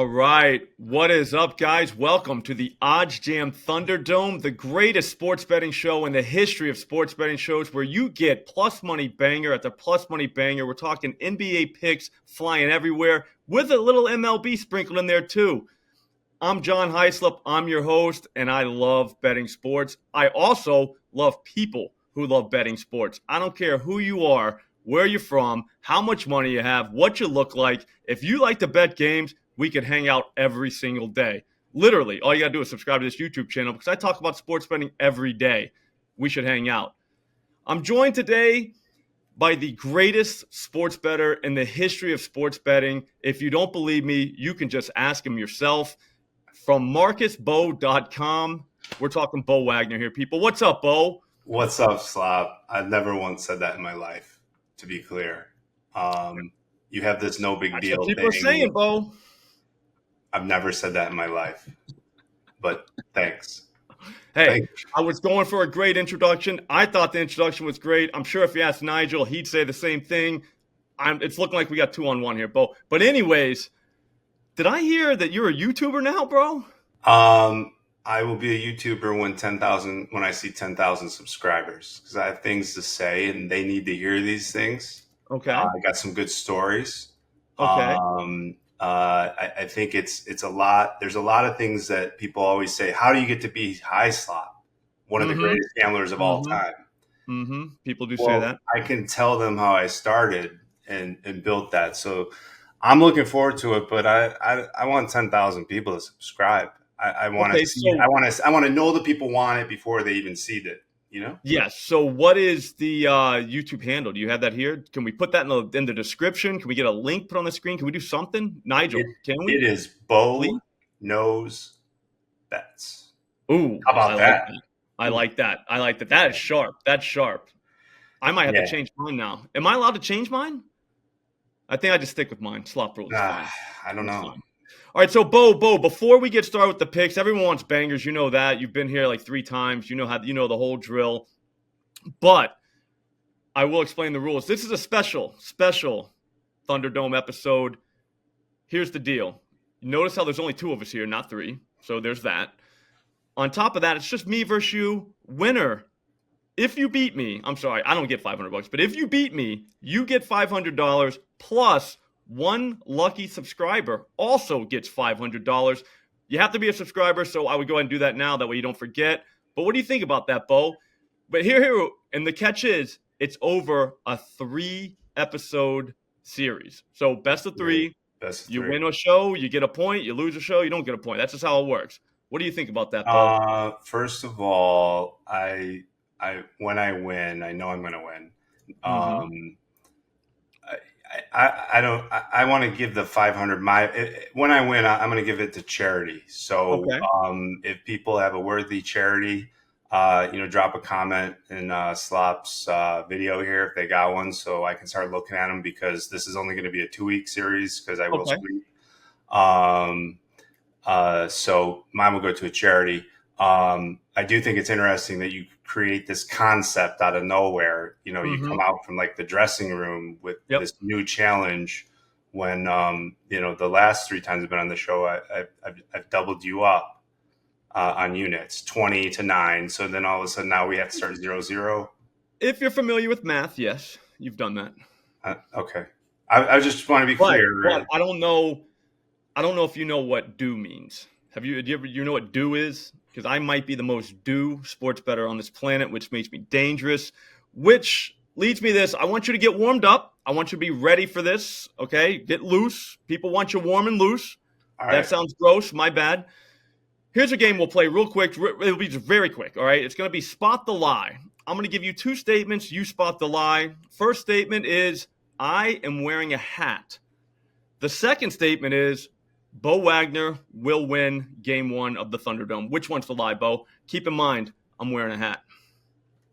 All right. What is up, guys? Welcome to the Odds Jam Thunderdome, the greatest sports betting show in the history of sports betting shows, where you get plus money banger after plus money banger. We're talking NBA picks flying everywhere with a little MLB sprinkled in there, too. I'm John Hyslop. I'm your host, and I love betting sports. I also love people who love betting sports. I don't care who you are, where you're from, how much money you have, what you look like. If you like to bet games, we could hang out every single day. Literally, all you got to do is subscribe to this YouTube channel because I talk about sports betting every day. We should hang out. I'm joined today by the greatest sports bettor in the history of sports betting. If you don't believe me, you can just ask him yourself. From MarcusBeau.com, we're talking Beau Wagner here, people. What's up, Beau? What's up, Slop? I've never once said that in my life, to be clear. You have this no big That's deal what people thing. are saying, Beau. I've never said that in my life, but thanks. Hey, I was going for a great introduction. I thought the introduction was great. I'm sure if you asked Nigel, he'd say the same thing. It's looking like we got 2-on-1 here, Beau. But anyways, did I hear that you're a YouTuber now, bro? I will be a YouTuber when I see 10,000 subscribers, because I have things to say and they need to hear these things. Okay. I got some good stories. Okay. I think it's a lot. There's a lot of things that people always say. How do you get to be high slot? One of the greatest gamblers of all time. People do say that. I can tell them how I started and built that. So I'm looking forward to it, but I want 10,000 people to subscribe. I want to see. I want to know the people want it before they even see it. You know? Yes. So what is the YouTube handle? Do you have that here? Can we put that in the description? Can we get a link put on the screen? Can we do something? Nigel, can we? It is Beau Knows Bets. Ooh. How about that? I like that. I like that. That is sharp. That's sharp. I might have to change mine now. Am I allowed to change mine? I think I just stick with mine. Slop rules. I don't know. Fine. All right, so Beau, before we get started with the picks, everyone wants bangers. You know that. You've been here like 3 times. You know the whole drill. But I will explain the rules. This is a special Thunderdome episode. Here's the deal. Notice how there's only 2 of us here, not 3. So there's that. On top of that, it's just me versus you. Winner. If you beat me, I'm sorry, I don't get $500, but if you beat me, you get $500 plus one lucky subscriber also gets $500. You have to be a subscriber, so I would go ahead and do that now. That way you don't forget. But what do you think about that, Beau? But here, and the catch is, it's over a 3-episode series. So best of 3. You win a show, you get a point. You lose a show, you don't get a point. That's just how it works. What do you think about that, Beau? First of all, when I win, I know I'm going to win. I want to give the 500. When I win, I'm going to give it to charity. So if people have a worthy charity, drop a comment in Slop's video here if they got one, so I can start looking at them, because this is only going to be a 2-week series because I will sweep. So mine will go to a charity. I do think it's interesting that you create this concept out of nowhere. You come out from like the dressing room with this new challenge when, the last 3 times I've been on the show, I've doubled you up on units, 20 to 9. So then all of a sudden now we have to start 0-0. If you're familiar with math, yes, you've done that. Okay. I just want to be clear. But I don't know if you know what do means. Do you know what do is? Because I might be the most do sports bettor on this planet, which makes me dangerous, which leads me to this. I want you to get warmed up. I want you to be ready for this, okay? Get loose. People want you warm and loose. All right. That sounds gross. My bad. Here's a game we'll play real quick. It'll be just very quick, all right? It's going to be spot the lie. I'm going to give you 2 statements. You spot the lie. First statement is, I am wearing a hat. The second statement is, Beau Wagner will win Game 1 of the Thunderdome. Which one's the lie, Beau? Keep in mind, I'm wearing a hat,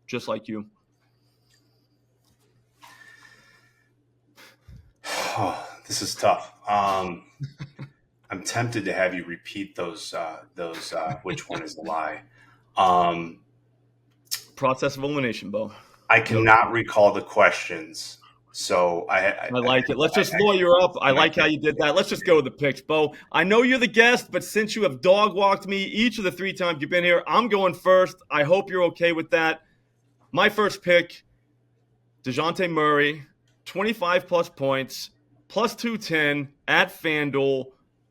just like you. Oh, this is tough. I'm tempted to have you repeat those. Which one is the lie? Process of elimination, Beau. I cannot recall the questions. So I like it. Let's just lawyer up. I like how you did that. Let's just go with the picks, Beau. I know you're the guest, but since you have dog walked me each of the 3 times you've been here, I'm going first. I hope you're okay with that. My first pick, Dejounte Murray, 25 plus points, plus 210 at FanDuel.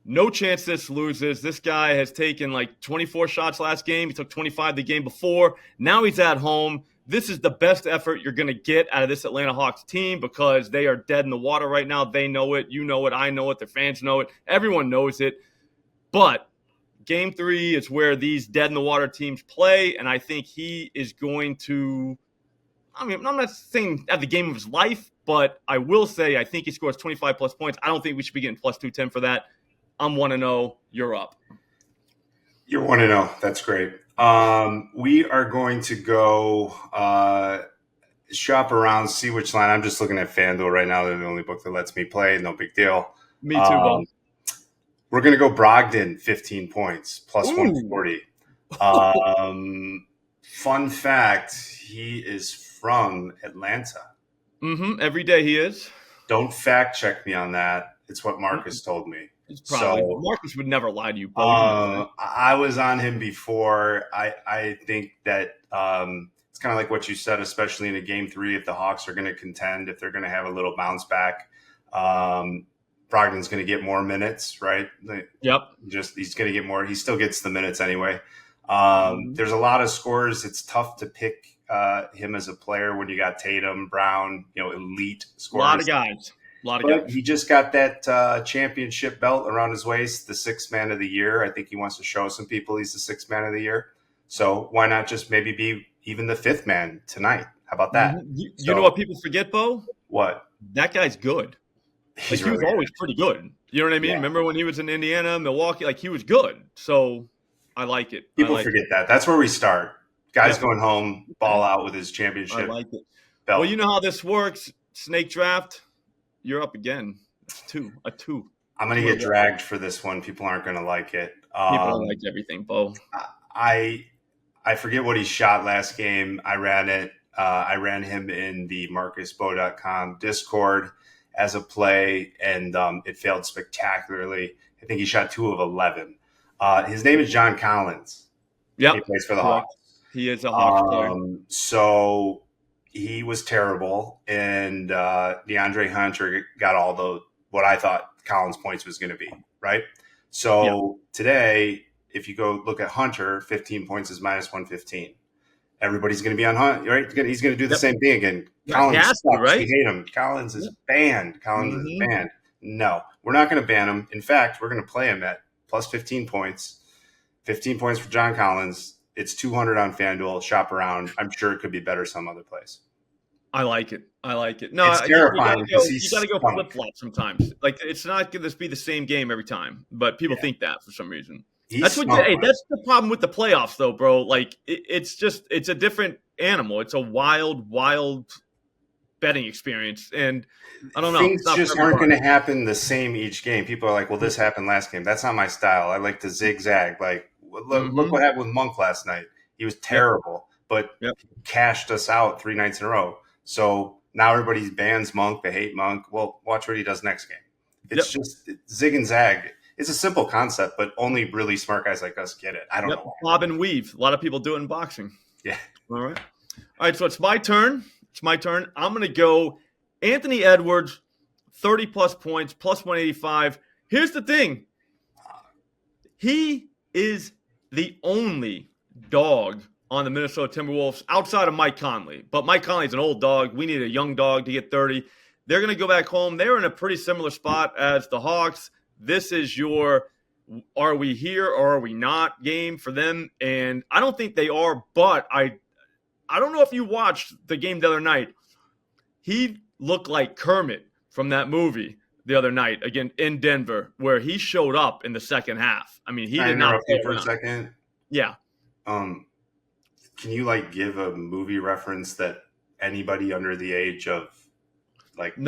No chance this loses. This guy has taken like 24 shots last game. He took 25 the game before. Now he's at home. This is the best effort you're going to get out of this Atlanta Hawks team because they are dead in the water right now. They know it. You know it. I know it. Their fans know it. Everyone knows it. But game 3 is where these dead in the water teams play, and I think he is going to – I mean, I'm not saying at the game of his life, but I will say I think he scores 25 plus points. I don't think we should be getting plus 210 for that. I'm 1-0. You're up. You're 1-0. That's great. We are going to go shop around, see which line. I'm just looking at FanDuel right now. They're the only book that lets me play. No big deal. Me too, Beau. We're going to go Brogdon, 15 points, plus 140. Fun fact, he is from Atlanta. Every day he is. Don't fact check me on that. It's what Marcus told me. Marcus would never lie to you, Beau. I was on him before. I think that it's kind of like what you said, especially in a game 3, if the Hawks are going to contend, if they're going to have a little bounce back, Brogdon's going to get more minutes, right? Yep. He's going to get more. He still gets the minutes anyway. There's a lot of scores. It's tough to pick him as a player when you got Tatum, Brown, elite scorers. A lot of guys. He just got that championship belt around his waist, the 6th man of the year. I think he wants to show some people he's the 6th man of the year. So why not just maybe be even the 5th man tonight? How about that? You know what people forget, Beau? What? That guy's good. He was always pretty good. You know what I mean? Yeah. Remember when he was in Indiana, Milwaukee? He was good. So I like it. People forget that. That's where we start. Guy's going home, ball out with his championship. I like it. Belt. Well, you know how this works. Snake draft. You're up again. It's a two. I'm going to get dragged for this one. People aren't going to like it. People like everything, Beau. I forget what he shot last game. I ran it. I ran him in the MarcusBeau.com Discord as a play, and it failed spectacularly. I think he shot 2 of 11. His name is John Collins. Yeah, he plays for the Hawks. He is a Hawks player. So he was terrible, and DeAndre Hunter got all what I thought Collins' points was going to be, right? So today, if you go look at Hunter, 15 points is minus 115. Everybody's going to be on Hunt, right? He's going to do the same thing again. Collins sucks. Right? We hate him. Collins is banned. Collins is banned. No, we're not going to ban him. In fact, we're going to play him at plus 15 points. 15 points for John Collins. It's 200 on FanDuel. Shop around. I'm sure it could be better some other place. I like it. No, it's terrifying. You got to go flip-flop sometimes. It's not going to be the same game every time, but people think that for some reason. That's the problem with the playoffs, though, bro. It's a different animal. It's a wild betting experience, and I don't know. Things just aren't going to happen the same each game. People are like, "Well, this happened last game." That's not my style. I like to zigzag. Look what happened with Monk last night. He was terrible, but cashed us out 3 nights in a row. So now everybody bans Monk. They hate Monk. Well, watch what he does next game. It's just zig and zag. It's a simple concept, but only really smart guys like us get it. I don't know. Bob and weave. A lot of people do it in boxing. Yeah. All right. So it's my turn. I'm going to go Anthony Edwards, 30-plus points, plus 185. Here's the thing. He is the only dog on the Minnesota Timberwolves outside of Mike Conley. But Mike Conley's an old dog. We need a young dog to get 30. They're going to go back home. They're in a pretty similar spot as the Hawks. This is your are we here or are we not game for them. And I don't think they are, but I don't know if you watched the game the other night. He looked like Kermit from that movie the other night, again, in Denver, where he showed up in the second half. I mean, he did not play for a second. Yeah. Can you give a movie reference that anybody under the age of 30?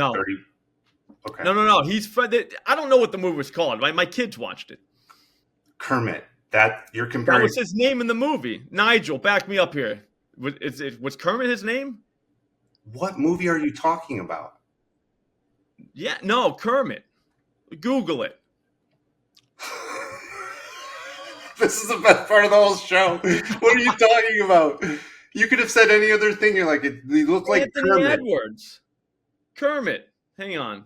Okay. No. I don't know what the movie was called. My kids watched it. Kermit. That you're comparing. That was his name in the movie. Nigel, back me up here. Was Kermit his name? What movie are you talking about? Yeah, no, Kermit. Google it. This is the best part of the whole show. What are you talking about? You could have said any other thing. You're like, you look like Anthony Kermit. Edwards. Kermit. Hang on.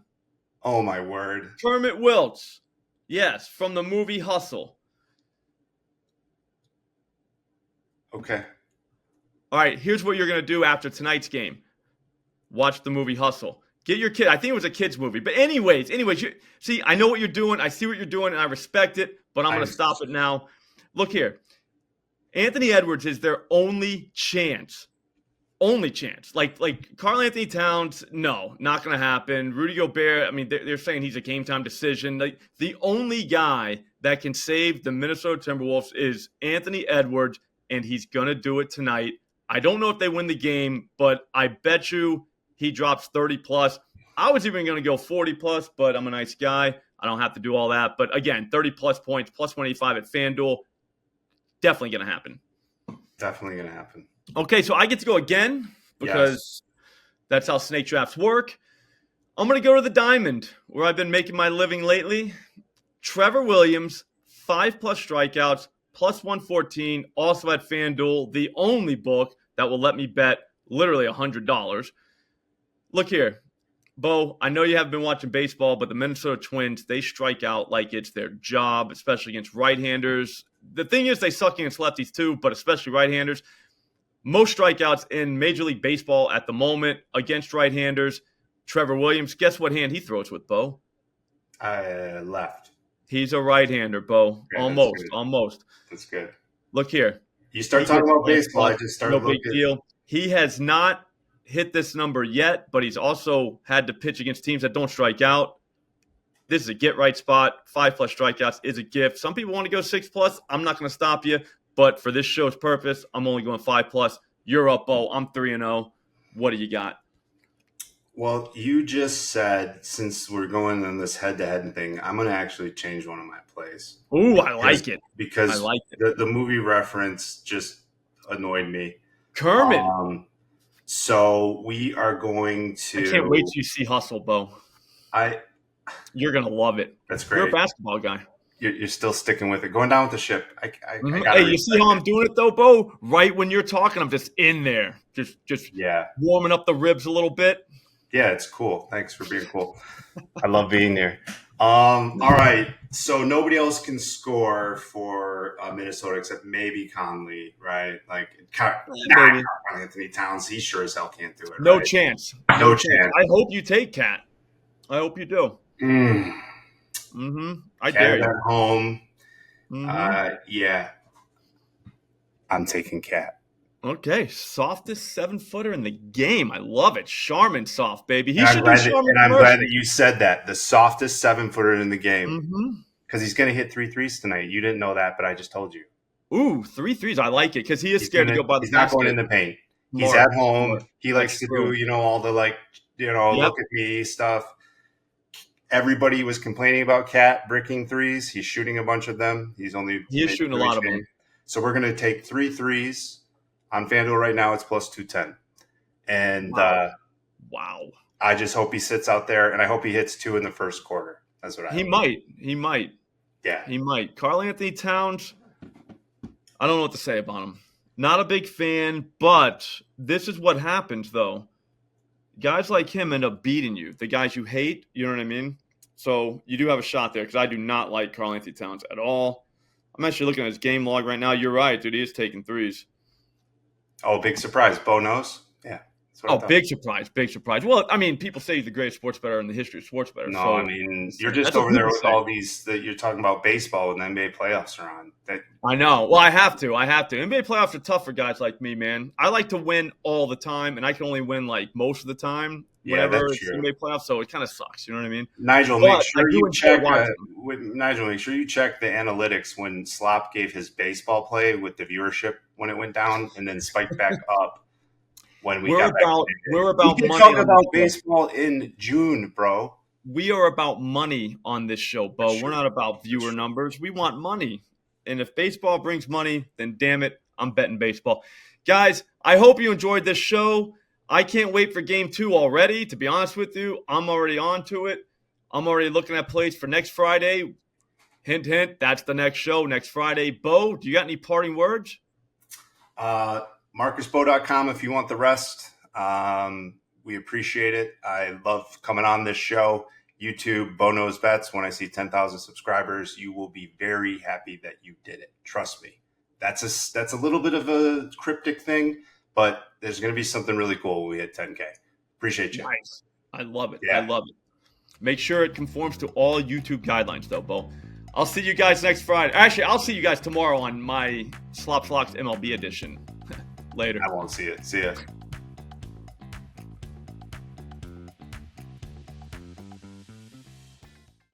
Oh, my word. Kermit Wilkes. Yes, from the movie Hustle. Okay. All right, here's what you're going to do after tonight's game. Watch the movie Hustle. Get your kid. I think it was a kid's movie. But anyways, see, I know what you're doing. I see what you're doing, and I respect it, but I'm going to stop it now. Look here. Anthony Edwards is their only chance. Only chance. Like Karl-Anthony Towns, no, not going to happen. Rudy Gobert, I mean, they're saying he's a game-time decision. Like, the only guy that can save the Minnesota Timberwolves is Anthony Edwards, and he's going to do it tonight. I don't know if they win the game, but I bet you he drops 30-plus. I was even going to go 40-plus, but I'm a nice guy. I don't have to do all that. But, again, 30-plus points, plus 185 at FanDuel, definitely going to happen. Definitely going to happen. Okay, so I get to go again because that's how snake drafts work. I'm going to go to the diamond where I've been making my living lately. Trevor Williams, 5+ strikeouts, plus 114, also at FanDuel, the only book that will let me bet literally $100. Look here, Beau, I know you haven't been watching baseball, but the Minnesota Twins, they strike out like it's their job, especially against right-handers. The thing is, they suck against lefties too, but especially right-handers. Most strikeouts in Major League Baseball at the moment against right-handers. Trevor Williams, guess what hand he throws with, Beau? Left. He's a right-hander, Beau. Yeah, almost. That's good. Look here. You start talking about baseball, I just started looking. No big deal. He has not hit this number yet, but he's also had to pitch against teams that don't strike out. This is a get-right spot. 5+ strikeouts is a gift. Some people want to go 6+. I'm not going to stop you. But for this show's purpose, I'm only going 5+. You're up, Beau. I'm 3-0. What do you got? Well, you just said, since we're going on this head-to-head thing, I'm going to actually change one of my plays. Ooh, I like it. Because I like it. The movie reference just annoyed me. Kermit. So we are going to... I can't wait till you see Hustle, Beau. You're going to love it. That's great. You're a basketball guy. You're still sticking with it. Going down with the ship. Hey, you see how I'm doing it though, Beau? Right when you're talking, I'm just in there. Just warming up the ribs a little bit. Yeah, it's cool. Thanks for being cool. I love being there. All right. So nobody else can score for Minnesota except maybe Conley, right? Like Karl-Anthony Towns, he sure as hell can't do it. No right? chance. No chance. I hope you take Cat. I hope you do. I dare you. At home. Yeah. I'm taking Cat. Okay. Softest 7-footer in the game. I love it. Charmin soft, baby. I'm glad that you said that. The softest 7-footer in the game. Because he's going to hit 3 threes tonight. You didn't know that, but I just told you. Ooh, 3 threes. I like it because he is scared to go by the basket. He's not going in the paint. He's at home. He likes to do, all the look at me stuff. Everybody was complaining about Cat bricking threes. He's shooting a bunch of them. He is shooting a lot of them. So we're going to take 3 threes on FanDuel right now. It's plus 210. And wow. I just hope he sits out there, and I hope he hits 2 in the first quarter. That's what I hope. He might. Yeah. He might. Karl-Anthony Towns, I don't know what to say about him. Not a big fan, but this is what happens, though. Guys like him end up beating you. The guys you hate, you know what I mean? So you do have a shot there because I do not like Karl-Anthony Towns at all. I'm actually looking at his game log right now. You're right, dude. He is taking threes. Oh, big surprise. Beau knows? Yeah. Big surprise. Well, I mean, people say he's the greatest sports bettor in the history of sports bettors. No, so, I mean, you're just over there with all these that you're talking about baseball when the NBA playoffs are on. I know. Well, I have to. NBA playoffs are tough for guys like me, man. I like to win all the time, and I can only win like most of the time whenever it's NBA playoffs, so it kind of sucks. You know what I mean? Nigel, make sure you check the analytics when Slop gave his baseball play with the viewership when it went down and then spiked back up. We're about we can talk about baseball in June, bro. We are about money on this show, Beau. We're not about viewer numbers. We want money. And if baseball brings money, then damn it, I'm betting baseball. Guys, I hope you enjoyed this show. I can't wait for game 2 already. To be honest with you, I'm already on to it. I'm already looking at plays for next Friday. Hint, hint, that's the next show, next Friday. Beau, do you got any parting words? MarcusBeau.com if you want the rest. We appreciate it. I love coming on this show. YouTube, Beau Knows Bets. When I see 10,000 subscribers, you will be very happy that you did it. Trust me. That's a little bit of a cryptic thing, but there's going to be something really cool when we hit 10K. Appreciate you. Nice. I love it. Yeah. I love it. Make sure it conforms to all YouTube guidelines, though, Beau. I'll see you guys next Friday. Actually, I'll see you guys tomorrow on my Slop Slocks MLB edition. Later. I won't see it. See ya.